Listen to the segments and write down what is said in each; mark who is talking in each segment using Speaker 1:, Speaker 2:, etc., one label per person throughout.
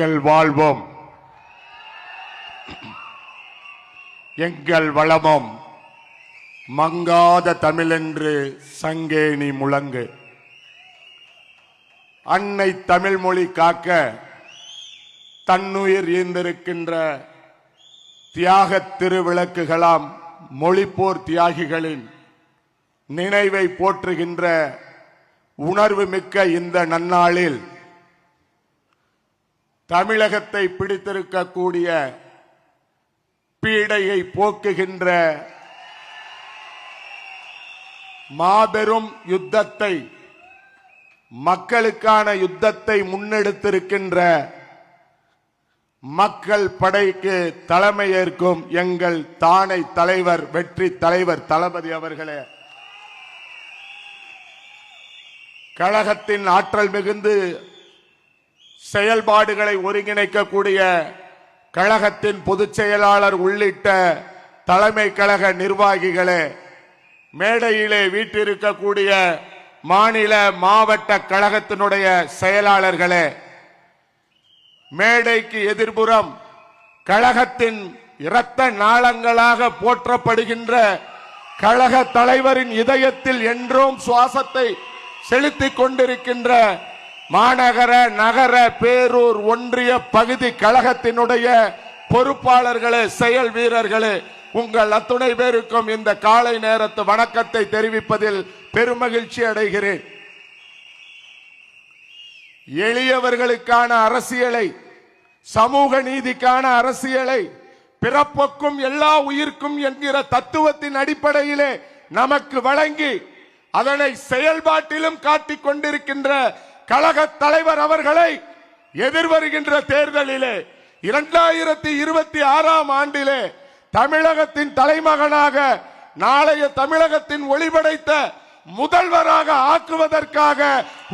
Speaker 1: எங்கள் வாழ்வும் எங்கள் வளமும் மங்காத தமிழென்று சங்கேணி முழங்கு. அன்னை தமிழ் மொழி காக்க தன்னுயிர் ஈந்திருக்கின்ற தியாக திருவிளக்குகளாம் மொழிப்போர் தியாகிகளின் நினைவை போற்றுகின்ற உணர்வு மிக்க இந்த நன்னாளில் தமிழகத்தை பிடித்திருக்கக்கூடிய பீடையை போக்குகின்ற மாபெரும் யுத்தத்தை, மக்களுக்கான யுத்தத்தை முன்னெடுத்திருக்கின்ற மக்கள் படைக்கு தலைமையேற்கும் எங்கள் தானை தலைவர், வெற்றி தலைவர் தளபதி அவர்களே, கழகத்தின் ஆற்றல் மிகுந்து செயல்பாடுகளை ஒருங்கிணைக்கக்கூடிய கழகத்தின் பொதுச் செயலாளர் உள்ளிட்ட தலைமை கழக நிர்வாகிகளே, மேடையிலே வீற்றிருக்கக்கூடிய மாநில மாவட்ட கழகத்தினுடைய செயலாளர்களே, மேடைக்கு எதிர்புறம் கழகத்தின் இரத்த நாளங்களாக போற்றப்படுகின்ற கழக தலைவரின் இதயத்தில் என்றும் சுவாசத்தை செலுத்திக் கொண்டிருக்கின்ற மாநகர, நகர, பேரூர், ஒன்றிய பகுதி கழகத்தினுடைய பொறுப்பாளர்களே, செயல் வீரர்களே, உங்கள் அத்துணை பேருக்கும் இந்த காலை நேரத்து வணக்கத்தை தெரிவிப்பதில் பெருமகிழ்ச்சி அடைகிறேன். எளியவர்களுக்கான அரசியலை, சமூக நீதிக்கான அரசியலை, பிறப்புக்கும் எல்லா உயிர்க்கும் என்கிற தத்துவத்தின் அடிப்படையிலே நமக்கு வழங்கி அதனை செயல்பாட்டிலும் காட்டிக் கொண்டிருக்கின்ற கழக தலைவர் அவர்களை எதிர்வருகின்ற தேர்தலிலே 2026 ஆண்டிலே தமிழகத்தின் தலைமகனாக, நாளைய தமிழகத்தின் ஒளிபடைத்த முதல்வராக ஆக்குவதற்காக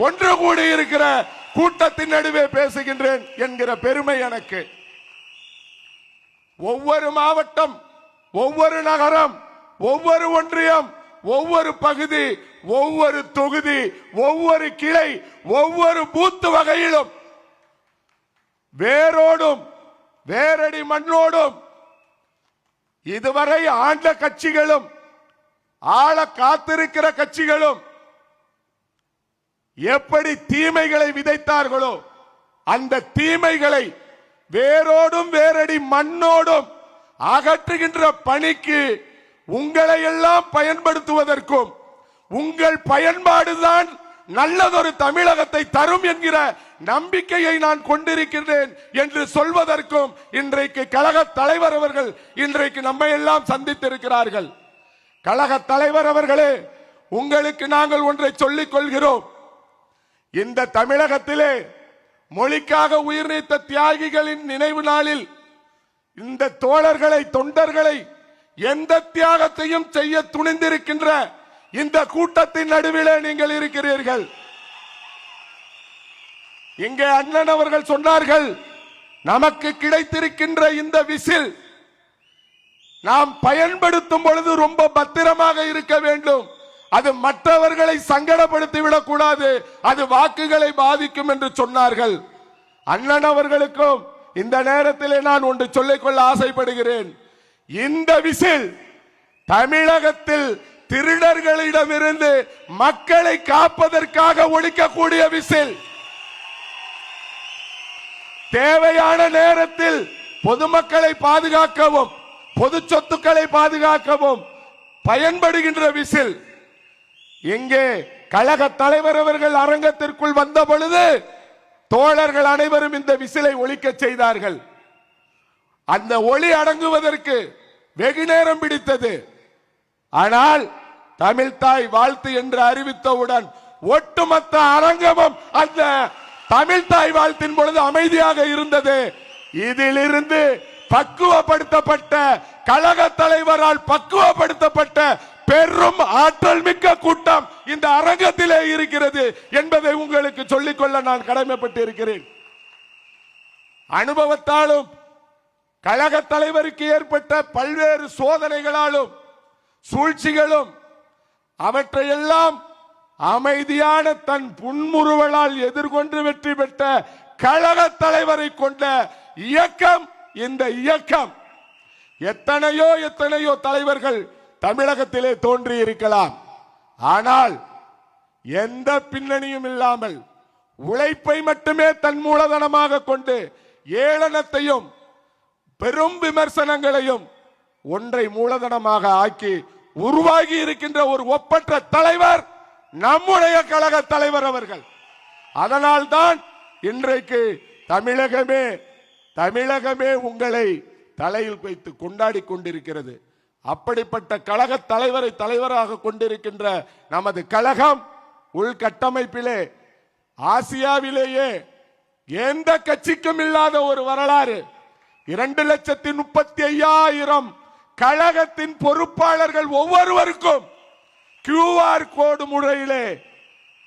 Speaker 1: ஒன்று கூடியிருக்கிற கூட்டத்தின் நடுவே பேசுகின்றேன் என்கிற பெருமை எனக்கு. ஒவ்வொரு மாவட்டம், ஒவ்வொரு நகரம், ஒவ்வொரு ஒன்றியம், ஒவ்வொரு பகுதி, ஒவ்வொரு தொகுதி, ஒவ்வொரு கிளை, ஒவ்வொரு பூத்து வகையிலும் வேரோடும் வேரடி மண்ணோடும் இதுவரை ஆண்ட கட்சிகளும் ஆள காத்திருக்கிற கட்சிகளும் எப்படி தீமைகளை விதைத்தார்களோ அந்த தீமைகளை வேரோடும் வேரடி மண்ணோடும் அகற்றுகின்ற பணிக்கு உங்களை எல்லாம் பயன்படுத்துவதற்கும், உங்கள் பயன்பாடுதான் நல்லதொரு தமிழகத்தை தரும் என்கிற நம்பிக்கையை நான் கொண்டிருக்கின்றேன் என்று சொல்வதற்கும் இன்றைக்கு கழக தலைவர் அவர்கள் இன்றைக்கு நம்மை எல்லாம் சந்தித்திருக்கிறார்கள். கழக தலைவர் அவர்களே, உங்களுக்கு நாங்கள் ஒன்றை சொல்லிக் கொள்கிறோம். இந்த தமிழகத்திலே மொழிக்காக உயிர் நீத்த தியாகிகளின் நினைவு நாளில் இந்த தோழர்களை, தொண்டர்களை எந்த தியாகத்தையும் செய்ய துணிந்திருக்கின்ற இந்த கூட்டத்தின் நடுவிலே நீங்கள் இருக்கிறீர்கள். இங்கே அண்ணன் அவர்கள் சொன்னார்கள், நமக்கு கிடைத்திருக்கின்ற இந்த விசில் நாம் பயன்படுத்தும் பொழுது ரொம்ப பத்திரமாக இருக்க வேண்டும். அது மற்றவர்களை சங்கடப்படுத்தி விடக்கூடாது, அது வாக்குகளை பாதிக்கும் என்று சொன்னார்கள். அண்ணன் அவர்களுக்கும் இந்த நேரத்திலே நான் ஒன்று சொல்லிக்கொள்ள ஆசைப்படுகிறேன். இந்த விசில் தமிழகத்தில் திருடர்களிடமிருந்து மக்களை காப்பதற்காக ஒழிக்கக்கூடிய விசில். தேவையான நேரத்தில் பொதுமக்களை பாதுகாக்கவும், பொது சொத்துக்களை பாதுகாக்கவும் பயன்படுகின்ற விசில். இங்கே கழக தலைவர் அவர்கள் அரங்கத்திற்குள் வந்த பொழுது தோழர்கள் அனைவரும் இந்த விசிலை ஒலிக்க செய்தார்கள். அந்த ஒளி அடங்குவதற்கு வெகு நேரம் பிடித்தது. ஆனால் தமிழ்தாய் வாழ்த்து என்று அறிவித்தவுடன் ஒட்டுமொத்த அரங்கமும் அந்த தமிழ்தாய் வாழ்த்தின் பொழுது அமைதியாக இருந்தது. இதிலிருந்து பக்குவப்படுத்தப்பட்ட, கழக தலைவரால் பக்குவப்படுத்தப்பட்ட பெரும் ஆற்றல் மிக்க கூட்டம் இந்த அரங்கத்திலே இருக்கிறது என்பதை உங்களுக்கு சொல்லிக்கொள்ள நான் கடமைப்பட்டு இருக்கிறேன். அனுபவத்தாலும் கழக தலைவருக்கு ஏற்பட்ட பல்வேறு சோதனைகளாலும் சூழ்ச்சிகளும் அவற்றையெல்லாம் அமைதியான தன் புன்முறுவலால் எதிர்கொண்டு வெற்றி பெற்ற கழக தலைவரை கொண்ட இயக்கம் இந்த இயக்கம். எத்தனையோ தலைவர்கள் தமிழகத்திலே தோன்றி இருக்கலாம். ஆனால் எந்த பின்னணியும் இல்லாமல் உழைப்பை மட்டுமே தன் மூலதனமாக கொண்டு ஏளனத்தையும் பெரும் விமர்சனங்களையும் ஒன்றை மூலதனமாக ஆக்கி உருவாகி இருக்கின்ற ஒரு ஒப்பற்ற தலைவர் நம்முடைய கழக தலைவர் அவர்கள். அதனால்தான் இன்றைக்கு தமிழகமே உங்களை தலையில் வைத்து கொண்டாடி கொண்டிருக்கிறது. அப்படிப்பட்ட கழக தலைவரை தலைவராக கொண்டிருக்கின்ற நமது கழகம் உள்கட்டமைப்பிலே ஆசியாவிலேயே எந்த கட்சிக்கும் இல்லாத ஒரு வரலாறு. 2,35,000 கழகத்தின் பொறுப்பாளர்கள் ஒவ்வொருவருக்கும் QR கோடு முறையிலே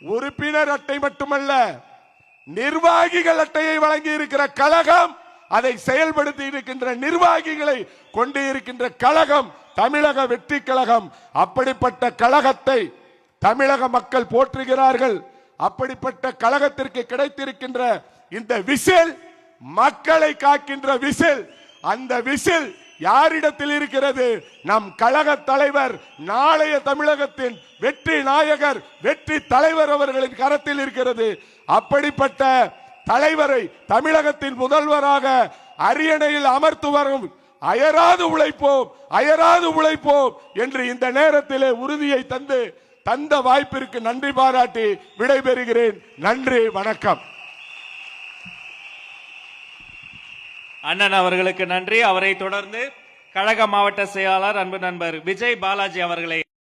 Speaker 1: உறுப்பினர் அட்டை மட்டுமல்ல நிர்வாகிகள் அட்டையை வழங்கி இருக்கிற கழகம், அதை செயல்படுத்தி இருக்கின்ற நிர்வாகிகளை கொண்டு இருக்கின்ற கழகம் தமிழக வெற்றி கழகம். அப்படிப்பட்ட கழகத்தை தமிழக மக்கள் போற்றுகிறார்கள். அப்படிப்பட்ட கழகத்திற்கு கிடைத்திருக்கின்ற இந்த விசில் மக்களை காக்கின்ற விசில். அந்த விசில் யாரிடத்தில் இருக்கிறது? நம் கழக தலைவர், நாளைய தமிழகத்தின் வெற்றி நாயகர், வெற்றி தலைவர் அவர்களின் கரத்தில் இருக்கிறது. அப்படிப்பட்ட தலைவரை தமிழகத்தின் முதல்வராக அரியணையில் அமர்த்து வரும் அயராது உழைப்போம் என்று இந்த நேரத்திலே உறுதியை தந்த வாய்ப்பிற்கு நன்றி பாராட்டி விடைபெறுகிறேன். நன்றி, வணக்கம்.
Speaker 2: அண்ணன் அவர்களுக்கு நன்றி. அவரை தொடர்ந்து கழக மாவட்ட செயலாளர் அன்பு நண்பர் விஜய் பாலாஜி அவர்களை